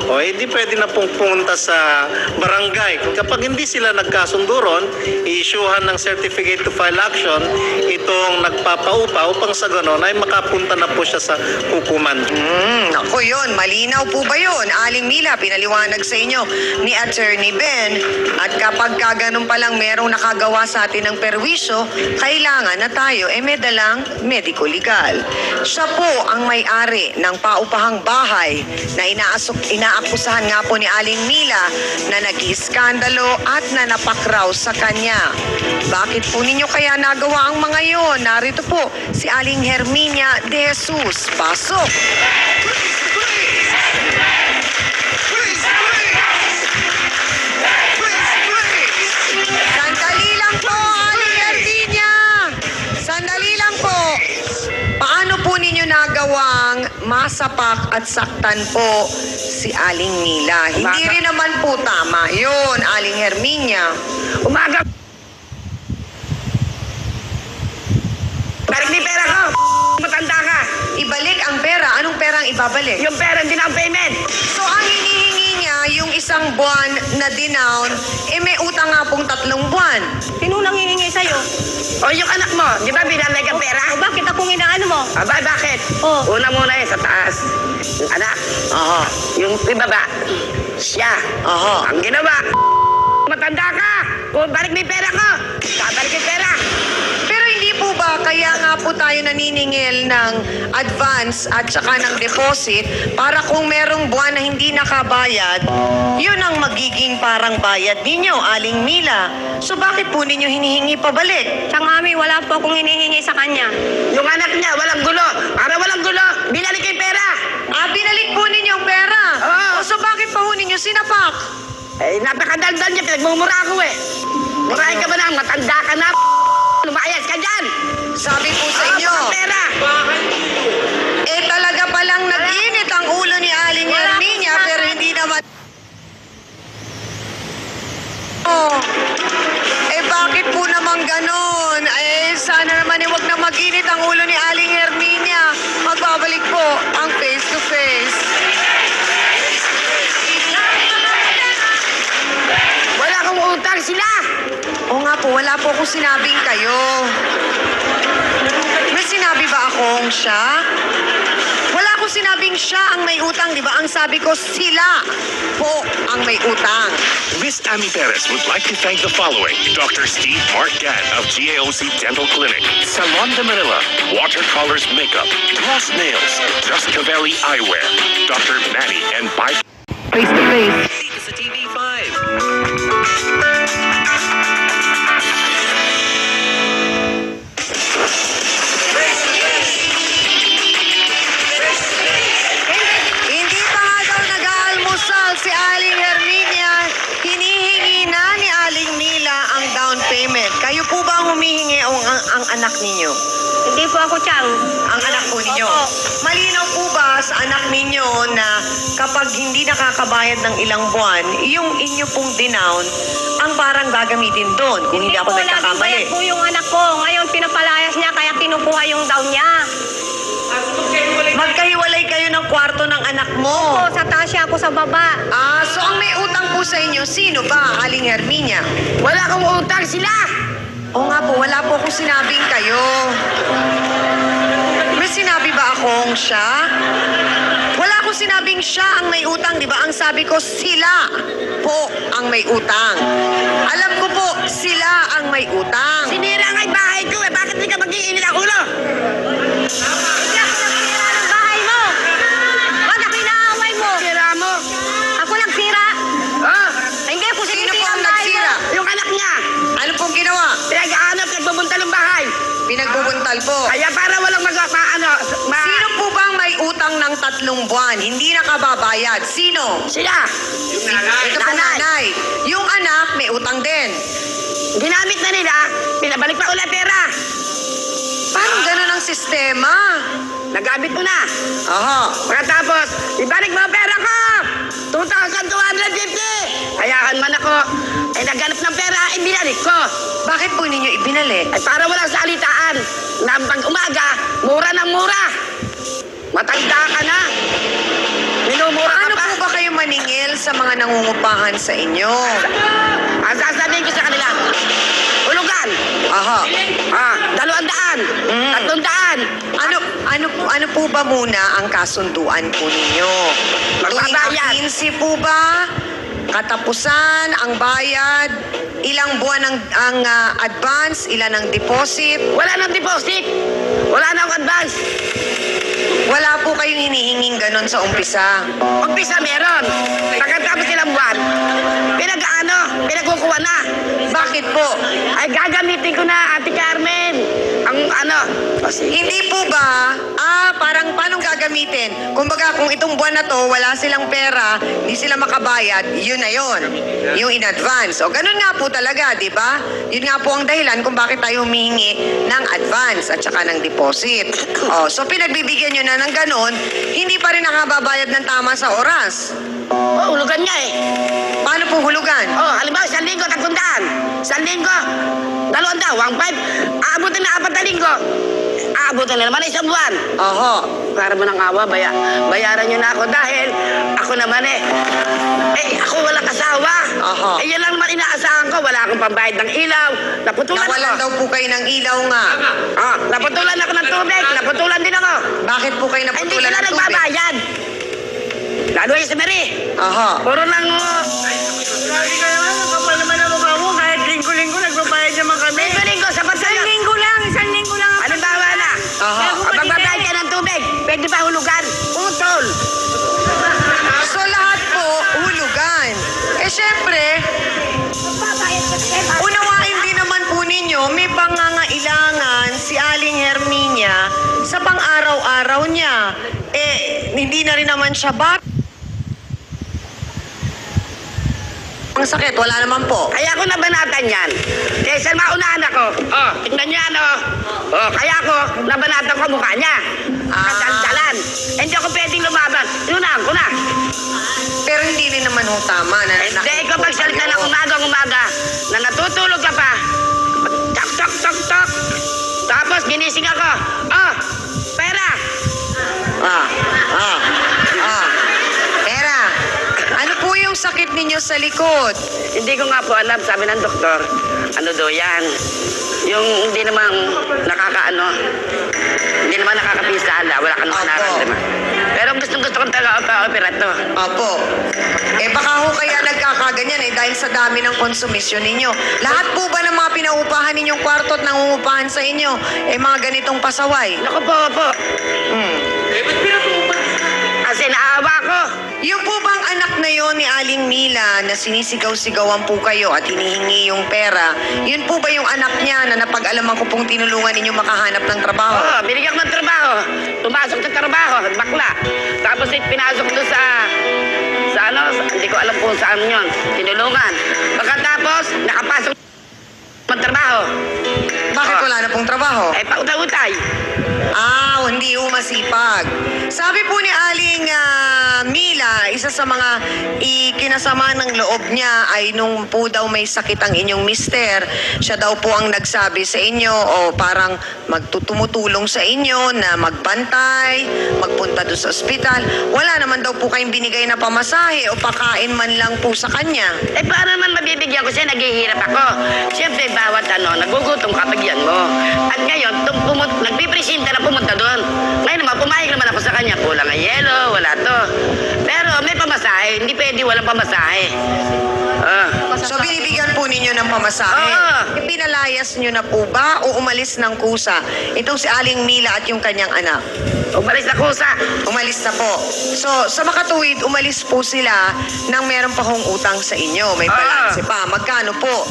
S8: hindi pwede na pong pumunta sa barangay. Kapag hindi sila nagkasundo ron, i-issuehan ng certificate to file action itong nagpapaupa upang sa ganon ay makapunta na po siya sa hukuman.
S4: Ako yun, malinaw po ba yun? Aling Mila, pinaliwanag sa inyo ni Attorney Ben. At kapag ganun pa lang merong nakagawa sa atin ng perwisyo, kailangan na tayo may dalang medico-legal. Siya po ang may-ari ng paupahang bahay na inaakusahan nga po ni Aling Mila na nag-iskandalo at nanapakraw sa kanya. Bakit po ninyo kaya nagawa ang mga yon? Narito po si Aling Herminia de Jesus. Pasok! Sandali lang po, Aling Herminia! Sandali lang po. Paano po ninyo nagawang masapak at saktan po si Aling Mila? Hindi rin naman po tama yun, Aling Herminia.
S3: Umaga. Balik ni pera ko. Matanda ka.
S4: Ibalik ang pera. Anong pera ang ibabalik?
S3: Yung pera, hindi na ang payment.
S4: So ang hinihingi niya, yung 1 buwan na dinown, may utang nga pong 3 buwan.
S5: Sino nang hihingi sa'yo?
S3: O yung anak mo, di ba binalay ka pera?
S5: O bakit akong inaano mo?
S3: Aba, bakit?
S5: Oh.
S3: Una muna yun sa taas. Yung anak.
S4: Aha.
S3: Yung ibaba. Siya.
S4: Aha.
S3: Ang ginawa. Matanda ka. Kung balik mo yung pera ko. Babalik yung pera.
S4: Pero hindi po ba, kaya nga po tayo naniningil ng advance at saka ng deposit para kung merong buwan na hindi nakabayad, yun ang magiging parang bayad ninyo, Aling Mila. So bakit po ninyo hinihingi pabalik?
S5: Sa mami, wala po akong hinihingi sa kanya.
S3: Yung anak niya, walang gulo. Para walang gulo, binalik yung pera.
S4: Binalik po ninyo ang pera.
S3: Oo.
S4: So bakit pa ho ninyo sinapak?
S3: Napakadaldal niya, pinagmumura ako eh. Murahin ka ba na, matanda ka na, lumayas ka dyan.
S4: Sabi po sa inyo,
S3: Pera.
S4: talaga palang nag-init ang ulo ni Aling Herminia, pero hindi naman... Bakit po naman ganon? Sana naman wag na mag-init ang ulo ni Aling Herminia. Magbabalik po ang face to face.
S3: Wala akong utang sila.
S4: Oo nga po, wala po akong sinabing kayo. May sinabi ba akong siya? Wala akong sinabing siya ang may utang, di ba? Ang sabi ko, sila po ang may utang.
S9: Miss Amy Perez would like to thank the following: Dr. Steve Mark Gann of GAOC Dental Clinic, Salon de Manila, Watercolors Makeup, Gloss Nails, Just Cavelli Eyewear, Dr. Manny and Bike.
S7: Face to face.
S2: Dito sa TV5.
S4: Hindi pa nga daw nag-aalmusal si Aling Herminia. Hinihingi na ni Aling Mila ang down payment. Kayo po ba ang humihingi o ang anak ninyo?
S5: Hindi po ako, Chang.
S4: Ang anak po ninyo?
S5: Opo.
S4: Malinaw po ba sa anak ninyo na kapag hindi nakakabayad ng ilang buwan, yung inyo pong dinown ang parang gagamitin doon kung hindi ako
S5: po, laging
S4: nagkakamali?
S5: bayad po yung anak ko. Ngayon, pinapalayas niya, kaya kinukuha yung down niya.
S4: Magkahiwalay kayo ng kwarto ng anak mo.
S5: Po, sa taas siya, ako sa baba.
S4: So ang may utang po sa inyo, sino ba, Aling Herminia?
S3: Wala akong utang sila.
S4: Oo nga po, wala po akong sinabing kayo. May sinabi ba akong siya? Wala akong sinabing siya ang may utang, di ba? Ang sabi ko, sila po ang may utang. Alam ko po, sila ang may utang.
S3: Sinira nga yung bahay ko eh. Bakit hindi ka mag-iinit ang ulo?
S5: Bahay mo! Ba't ako inaaway mo?
S3: Sira mo.
S5: Ako nagsira.
S3: Oh,
S5: Hindi po
S4: Sino po
S5: sinisira
S4: ang
S5: ang bahay mo.
S4: nagsira?
S3: yung anak niya.
S4: Ano pong ginawa?
S3: Pinag-aanap, nagbubunta ng bahay.
S4: Pinagbubuntal po.
S3: Kaya para walang
S4: Sino po bang may utang ng 3 buwan? Hindi nakababayad. Sino?
S3: Sila.
S4: Ito po nanay. Yung anak, may utang din.
S3: Ginamit na nila, pinabalik pa ulit pera.
S4: Paano ganun ang sistema?
S3: Nagamit mo na.
S4: Aha.
S3: Pagkatapos, ibalik mo ang pera ko! 2,250! Hayaan man ako. Ay naghanap ng pera, ibinalik ko.
S4: Bakit po ninyo ibinalik?
S3: Ay para walang salitaan. Na pag umaga, mura ng mura. Matanda ka na. Minumura ka
S4: Paano
S3: pa.
S4: po ba kayo maningil sa mga nangungupahan sa inyo?
S3: Ang sasabihin ko sa kanila, hulugan.
S4: Aha.
S3: 200, 300.
S4: Ano po ba muna ang kasunduan po ninyo? Tuwing
S3: Magbabayad.
S4: 15 po ba? Katapusan, ang bayad, ilang buwan ang advance, ilan ang deposit?
S3: Wala nang deposit. Wala nang advance.
S4: Wala po kayong hinihinging ganon sa umpisa.
S3: Umpisa meron. Pagkatapos ilang buwan, pinagkukuha na.
S4: Bakit po?
S3: Ay gagamitin ko na, Ate Carmen. Ang
S4: Hindi po ba? Parang paano gagamitin? Kumbaga, kung itong buwan na to, wala silang pera, hindi sila makabayad, yun na yun. Yung in advance. O ganun nga po talaga, di ba? Yun nga po ang dahilan kung bakit tayo humihingi ng advance at saka ng deposit. So pinagbibigyan nyo na ng ganun, hindi pa rin nakababayad ng tama sa oras.
S3: hulugan niya eh.
S4: Paano po hulugan?
S3: Halimbawa, 1 linggo, 300. 1 linggo, 200, 1.5. Aabutin na 4 na linggo. Aabutin na naman 1 buwan.
S4: Oho.
S3: Para mo ng awa, bayaran niyo na ako dahil ako naman ako walang asawa.
S4: Aha.
S3: Yan lang naman inaasahan ko. Wala akong pambayad ng ilaw. Naputulan
S4: Nawalan
S3: ako.
S4: daw po kayo ng ilaw nga.
S3: Naputulan ako ng tubig. Naputulan din ako.
S4: Bakit po kayo
S3: Ay, hindi
S4: naputulan
S3: sila
S4: ng tubig?
S3: nagbabayad. Lalo yung si Mary.
S4: Aha.
S3: Puro lang,
S4: Grabe ka naman, kapal naman ang mukha mo. Kahit linggo-linggo, nagbabayad naman kami.
S3: linggo, sapat sa'yo.
S5: Isang linggo lang.
S3: Halimbawa na,
S4: Aha.
S3: kapag magbabayad ka ng tubig, pwede ba hulugan? Utol.
S4: So lahat po, hulugan. Syempre, unawain din naman po ninyo, may pangangailangan si Aling Herminia sa pang-araw-araw niya. Hindi na rin naman siya pang sakit. Wala naman po.
S3: Kaya ako nabanatan yan. Kaysa maunahan ako. Oh, tignan niyo yan, oh. Oh, kaya ako nabanatan ko mukha niya. Kasaldalan. Hindi ako pwedeng lumaban. Inunahan ko na.
S4: Pero hindi rin naman ho tama na
S3: Hindi, ikaw pagsalita ng umaga na natutulog ka pa. Tak, tak, tak, tak. Tapos ginising ako. Oh, pera.
S4: Pera, ano po yung sakit ninyo sa likod?
S3: Hindi ko nga po alam, sabi ng doktor. Ano daw yan? Yung hindi naman hindi naman nakakapisala, wala ka naman
S4: Opo.
S3: nararamdaman. Pero gusto kong taga-opera to.
S4: Opo. Baka ho kaya nagkakaganyan dahil sa dami ng konsumisyon ninyo. Lahat po ba ng mga pinaupahan ninyong kwarto at nangungupahan sa inyo, mga ganitong pasaway?
S3: Naku po. Kasi naawa ko.
S4: Yung po bang anak na yon ni Aling Mila na sinisigaw-sigawan po kayo at hinihingi yung pera, yun po ba yung anak niya na napag-alaman ko pong tinulungan ninyo makahanap ng trabaho?
S3: Oo, binigyan ko ng trabaho. Pumasok sa trabaho, bakla. Tapos pinasok doon sa hindi ko alam kung saan yun. Tinulungan. Pagkatapos, nakapasok ng trabaho.
S4: Bakit wala na pong trabaho?
S3: Pautay-utay.
S4: Hindi masipag. Sabi po ni Aling Mila, isa sa mga ikinasama ng loob niya ay nung po daw may sakit ang inyong mister, siya daw po ang nagsabi sa inyo o parang tumutulong sa inyo na magbantay, magpunta doon sa ospital. Wala naman daw po kayong binigay na pamasahe o pakain man lang po sa kanya.
S3: Paano naman mabibigyan ko siya? Naghihirap ako. Siyempre, bawat nagugutom kapag yan mo. At ngayon, nagpipresenta na pumunta doon. Ngayon naman, pumayag naman ako sa kanya. Kulang ang yelo, wala to. Pero may pamasahe. Hindi pwede walang pamasahe.
S4: So binibigyan po ninyo ng pamasahe.
S3: Oo.
S4: Pinalayas nyo na po ba o umalis ng kusa? Itong si Aling Mila at yung kanyang anak.
S3: Umalis na kusa.
S4: Umalis na po. So, sa makatuwid, umalis po sila nang meron pa hong utang sa inyo. May balanse pa. Magkano po?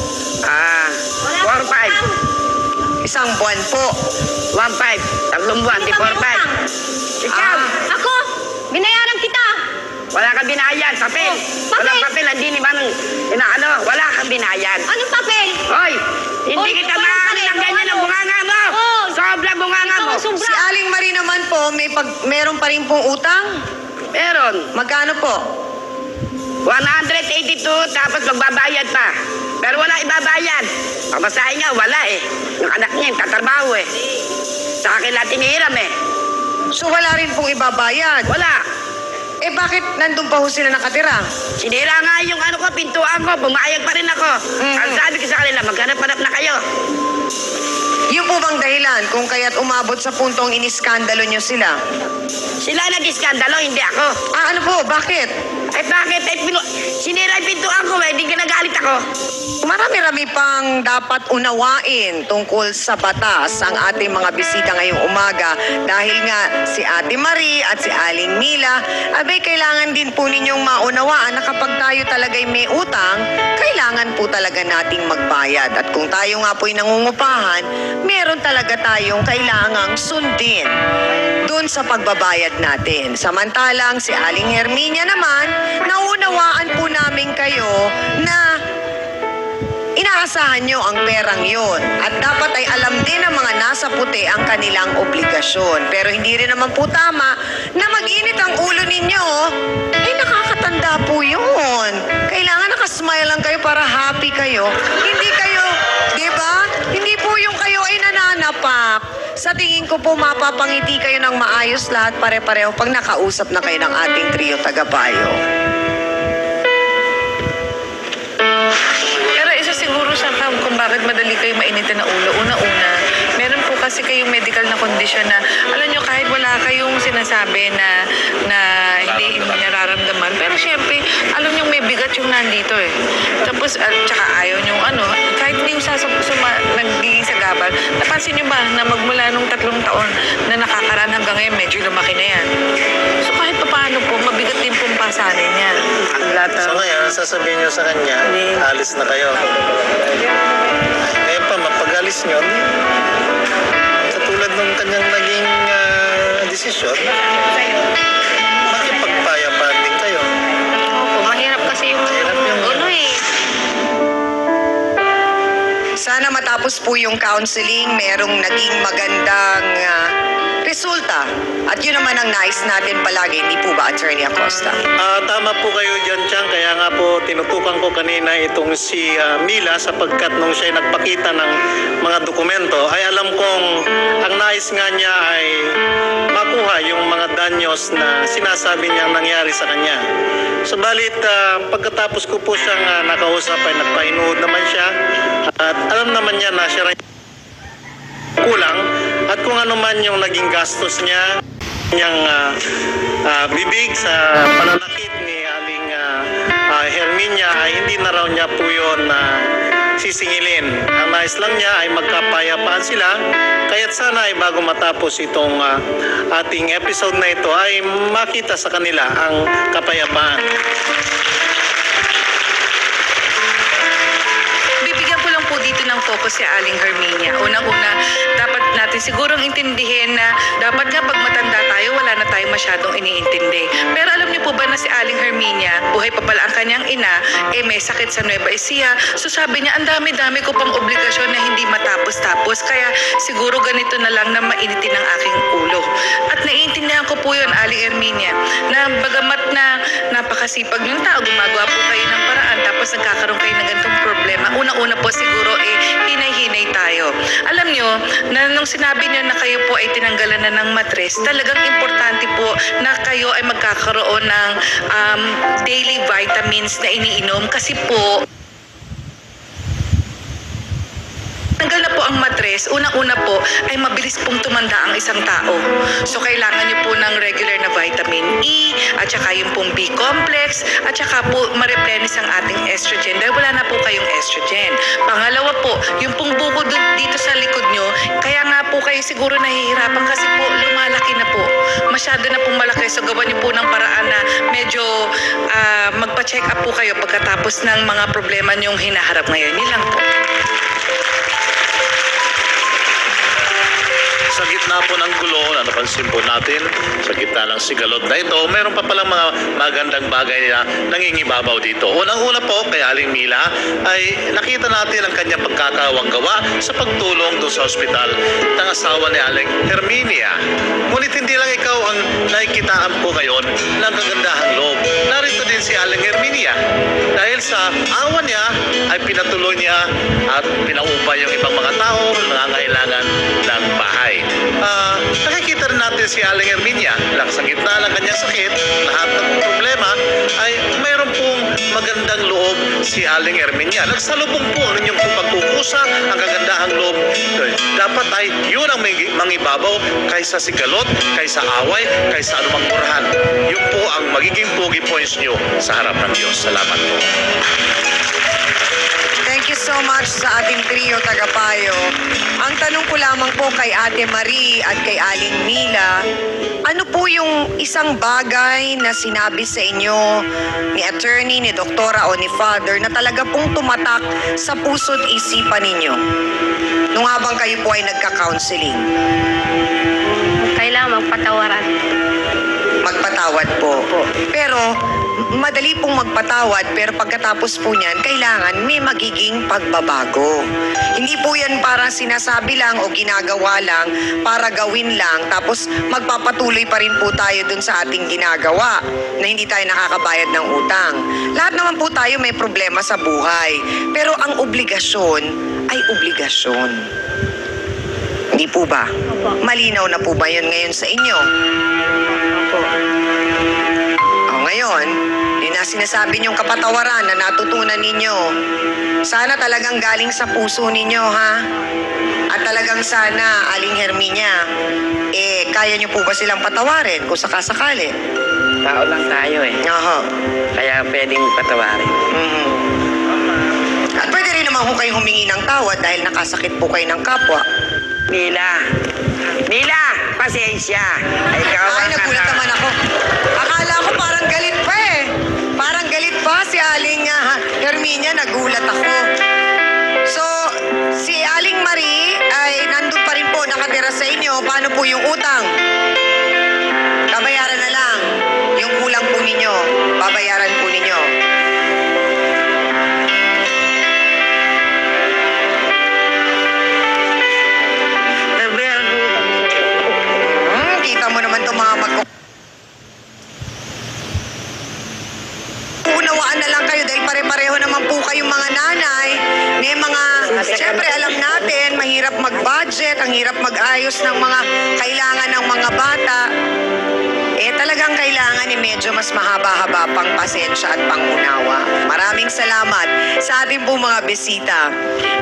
S3: 4-5.
S4: Isang buwan po.
S3: 1-5. Tatlong buwan, di 4-5. Ikaw,
S5: Ako, binayaran kita.
S3: wala kang binayad. Papel. Walang papel. Hindi ni manang wala kang binayad.
S5: Anong papel?
S3: Hoy, hindi kita maaari ng ganyan ang bunganga mo.
S5: Oh.
S3: Sobra bunganga mo.
S4: Si Aling Marie naman po, meron pa rin pong utang?
S3: Meron.
S4: Magkano po?
S3: 182, tapos magbabayad pa. Pero wala ibabayad. Pamasahe nga, wala eh. Yung anak niya, yung tatrabaho eh. Sa akin lahat inihiram eh.
S4: So, wala rin pong ibabayad?
S3: Wala.
S4: Bakit nandun pa ho sila nakatira?
S3: Sinira nga yung pintuan ko, pumayag pa rin ako. Ang sabi ko sa kanila, maghanap-hanap na kayo.
S4: Yung po bang dahilan kung kaya't umabot sa puntong iniskandalo nyo sila?
S3: Sila nag-iskandalo, hindi ako.
S4: Ano po? Bakit?
S3: Bakit? Sinira yung pintuan ko hindi ka nagalit ako.
S4: Marami-rami pang dapat unawain tungkol sa batas ang ating mga bisita ngayong umaga dahil nga si Ate Marie at si Aling Mila, kailangan din po ninyong maunawaan na kapag tayo talaga'y may utang, kailangan po talaga nating magbayad. At kung tayo nga po'y nangungupahan, meron talaga tayong kailangang sundin dun sa pagbabayad natin. Samantalang si Aling Herminia naman, naunawaan po namin kayo na inaasahan nyo ang perang yon at dapat ay alam din ng mga nasa puti ang kanilang obligasyon. Pero hindi rin naman po tama na mag-init ang ulo ninyo. Nakakatanda po yun. Kailangan nakasmile lang kayo para happy kayo. Hindi kayo, di ba? Hindi po yung kayo ay nananapak. Sa tingin ko po mapapangiti kayo ng maayos lahat pare-pareho pag nakausap na kayo ng ating trio tagapayo.
S6: Siguro sa kung bakit madali kayo mainitin na ulo. Una-una, meron po kasi kayong medical na kondisyon na, alam nyo, kahit wala kayong sinasabi na hindi nararamdaman. Pero syempre, alam nyo, may bigat yung nandito eh. Tapos, tsaka ayaw nyo, kahit hindi yung nagiging sagabal, napansin nyo ba na magmula nung 3 taon na nakakaraan hanggang ngayon, medyo lumaki na yan. So kahit paano po, mabigat din pong pasanin yan.
S8: So ngayon, sasabihin nyo sa kanya, alis na kayo. Ngayon pa, mapag-alis nyo, katulad ng kanyang naging desisyon, makipagpayapaan din kayo.
S5: Opo, mahirap kasi yung
S8: Mahirap yung
S5: eh.
S4: pagkatapos po yung counseling, merong naging magandang resulta. At yun naman ang nais natin palagi, hindi po ba, Attorney Acosta?
S8: Tama po kayo dyan, Chang. Kaya nga po tinutukan ko kanina itong si Mila sapagkat nung siya nagpakita ng mga dokumento ay alam kong ang nais nga niya ay makuha yung mga danyos na sinasabi niyang nangyari sa kanya. Subalit pagkatapos ko po siyang nakausap ay nagpainuod naman siya at alam naman niya na siya rin kulang at kung ano man yung naging gastos niya, niyang bibig sa pananakit ni Aling Herminia ay hindi na raw niya po yun sisingilin. Ang nais lang niya ay magkapayapaan sila, kaya't sana ay bago matapos itong ating episode na ito ay makita sa kanila ang kapayapaan.
S6: Bibigyan ko lang po dito ng focus si Aling Herminia. Unang-una, dapat natin sigurong intindihin na dapat nga pag matanda tayo, wala na tayong masyadong iniintindi. Pero alam niyo po ba na si Aling Herminia, buhay pa pala ang kanyang ina, may sakit sa Nueva Ecija. So sabi niya, ang dami-dami ko pang obligasyon na hindi matapos-tapos. Kaya siguro ganito na lang na mainitin ang aking ulo. At naiintindihan ko po yun, Aling Herminia, na bagamat na napakasipag yung tao, gumagawa po kayo ng paraan, tapos nagkakaroon kayo ng ganitong problema. Una-una po siguro hinay-hinay tayo. Alam nyo, na nung sinabi nyo na kayo po ay tinanggalan na ng matres, talagang importante po na kayo ay magkakaroon ng daily vitamins na iniinom kasi po tanggal na po ang matres, unang-una po ay mabilis pong tumanda ang isang tao. So kailangan niyo po ng regular na vitamin E at saka yung pong B-complex at saka po ma-replenish ang ating estrogen dahil wala na po kayong estrogen. Pangalawa po, yung pong buko dito sa likod nyo, kaya nga po kayo siguro nahihirapan kasi po lumalaki na po. Masyado na pong malaki. So gawan niyo po ng paraan na medyo magpa-check up po kayo pagkatapos ng mga problema nyong hinaharap ngayon. Yun lang po.
S10: Sa gitna po ng gulo, napansin po natin, sa gitna ng sigalot na ito, meron pa palang mga magandang bagay na nangingibabaw dito. Unang-una po kay Aling Mila ay nakita natin ang kanyang pagkakawang gawa sa pagtulong doon sa ospital ng asawa ni Aling Herminia. Ngunit hindi lang ikaw ang nakikitaan po ngayon ng kagandahang loob. Narito din si Aling Herminia. Dahil sa awa niya ay pinatuloy niya at pinaupa yung ibang mga tao na nangangailangan ng bahay. Nakikita rin natin si Aling Herminia lang sa gitna ng kanyang sakit, lahat ng problema ay mayroon pong magandang loob si Aling Herminia. Nagsalubong po ang inyong pagkukusa, ang kagandahang loob. Dapat ay yun ang mangibabaw kaysa sigalot, kaysa away, kaysa anumang murahan. Yun po ang magiging pogi points nyo sa harap ng Diyos. Salamat po.
S4: Thank you so much sa ating trio tagapayo. Ang tanong ko lamang po kay Ate Marie at kay Aling Mila, ano po yung isang bagay na sinabi sa inyo ni attorney, ni doktora o ni father na talaga pong tumatak sa puso't isipan ninyo nung habang kayo po ay nagka-counseling?
S5: Kailangan magpatawaran.
S4: Magpatawad po. Pero madali pong magpatawad pero pagkatapos po niyan, kailangan may magiging pagbabago. Hindi po yan para sinasabi lang o ginagawa lang para gawin lang tapos magpapatuloy pa rin po tayo dun sa ating ginagawa na hindi tayo nakakabayad ng utang. Lahat naman po tayo may problema sa buhay. Pero ang obligasyon ay obligasyon. Hindi po ba? Malinaw na po ba yun ngayon sa inyo? Ngayon, yun na sinasabi niyong kapatawaran na natutunan ninyo. Sana talagang galing sa puso ninyo, ha? At talagang sana, Aling Herminia, kaya niyo po ba silang patawarin kung sakasakali?
S11: Tao lang tayo
S4: Aha.
S11: Kaya pwedeng patawarin.
S4: At pwede rin naman kung kayo humingi ng tawad dahil nakasakit po kayo ng kapwa.
S11: Mila, pasensya.
S4: Ay, nagulat naman ako. Akala ko parang galit pa Parang galit pa si Aling Herminia, nagulat ako. So, si Aling Marie ay nandun pa rin po, nakatira sa inyo. Paano po yung utang? Babayaran na lang. Yung kulang po ninyo, babayaran po ninyo. Siyempre, alam natin, mahirap mag-budget, ang hirap mag-ayos ng mga kailangan ng mga bata. Talagang kailangan medyo mas mahaba-haba pang pasensya at pangunawa. Maraming salamat sa ating pong mga bisita.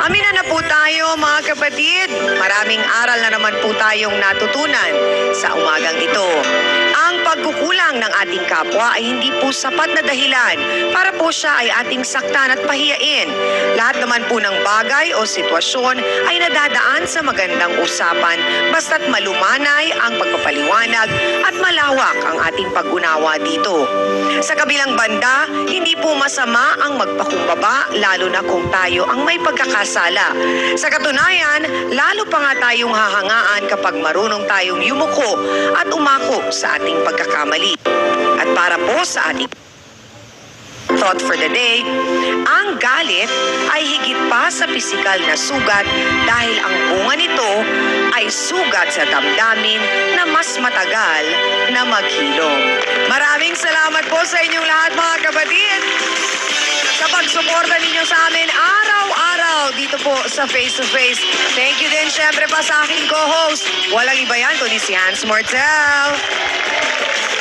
S4: Amina na po tayo mga kapatid. Maraming aral na naman po tayong natutunan sa umagang ito. Ang pagkukulang ng ating kapwa ay hindi po sapat na dahilan para po siya ay ating saktan at pahiyain. Lahat naman po ng bagay o sitwasyon ay nadadaan sa magandang usapan basta't malumanay ang pagpapaliwanag at malawak ang ating pag-unawa dito. Sa kabilang banda, hindi po masama ang magpakumbaba lalo na kung tayo ang may pagkakasala. Sa katunayan, lalo pa nga tayong hahangaan kapag marunong tayong yumuko at umako sa ating pagkakamali. At para po sa ating thought for the day, ang galit ay higit pa sa pisikal na sugat dahil ang bunga nito ay sugat sa damdamin na mas matagal na maghilom. Maraming salamat po sa inyong lahat mga kapatid sa pagsuporta ninyo sa amin araw-araw dito po sa Face to Face. Thank you din syempre pa sa aking co-host. Walang iba yan kundi si Hans Mortel.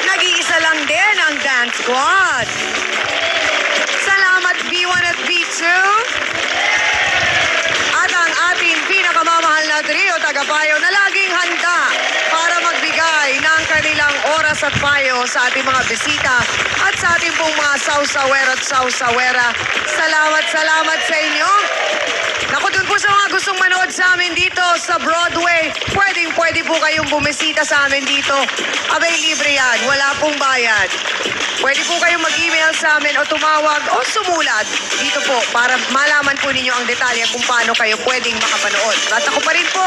S4: Nag-iisa lang din ang Dance Squad. Salamat B1 at B2. At ang ating pinakamamahal na trio tagapayo na laging handa para magbigay ng kanilang oras at payo sa ating mga bisita at sa ating pong mga sausawer at sausawera. Salamat sa inyo. Naku, dun po sa mga gustong manood sa amin dito sa Broadway, pwede po kayong bumisita sa amin dito. Abay, libre yan. Wala pong bayad. Pwede po kayong mag-email sa amin o tumawag o sumulat dito po para malaman po ninyo ang detalye kung paano kayo pwedeng makapanood. At ako pa rin po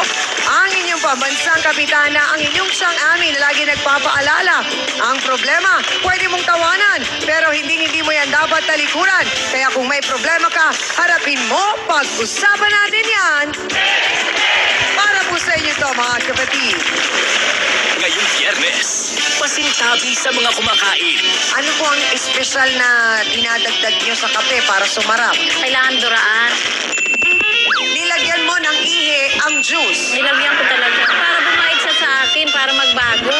S4: ang inyong pambansang kapitana, ang inyong siyang amin na lagi nagpapaalala. Ang problema, pwede mong tawanan, pero hindi mo yan dapat talikuran. Kaya kung may problema ka, harapin mo, pag-usapan natin yan. Para po sa inyo to mga kapatid.
S12: Ngayong Biyernes, pasintabi sa mga kumakain.
S4: Ano po ang espesyal na dinadagdag nyo sa kape para sumarap?
S5: Kailangan duraan.
S4: Nilagyan mo ng ihi ang juice.
S5: Nilagyan ko talaga. Para bumait siya sa akin, para magbago.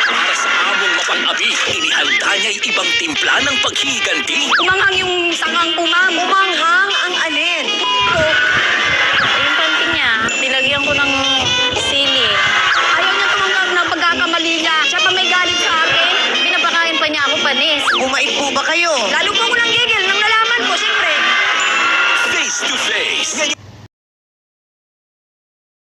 S12: Para sa among mapang-abi, inihanda niya'y ibang timpla ng paghihiganti.
S3: Umanghang yung sangang
S4: Umanghang ang alin?
S5: Yung panty niya, nilagyan ko ng sili. Ayaw niya tumanggap ng pagkakamali niya. Siya pa may galit sa akin. Pinapakain pa niya ako panis.
S4: Bumait po ba kayo?
S3: Lalo po ako nang gigil nang nalaman ko, siyempre.
S12: Face to Face.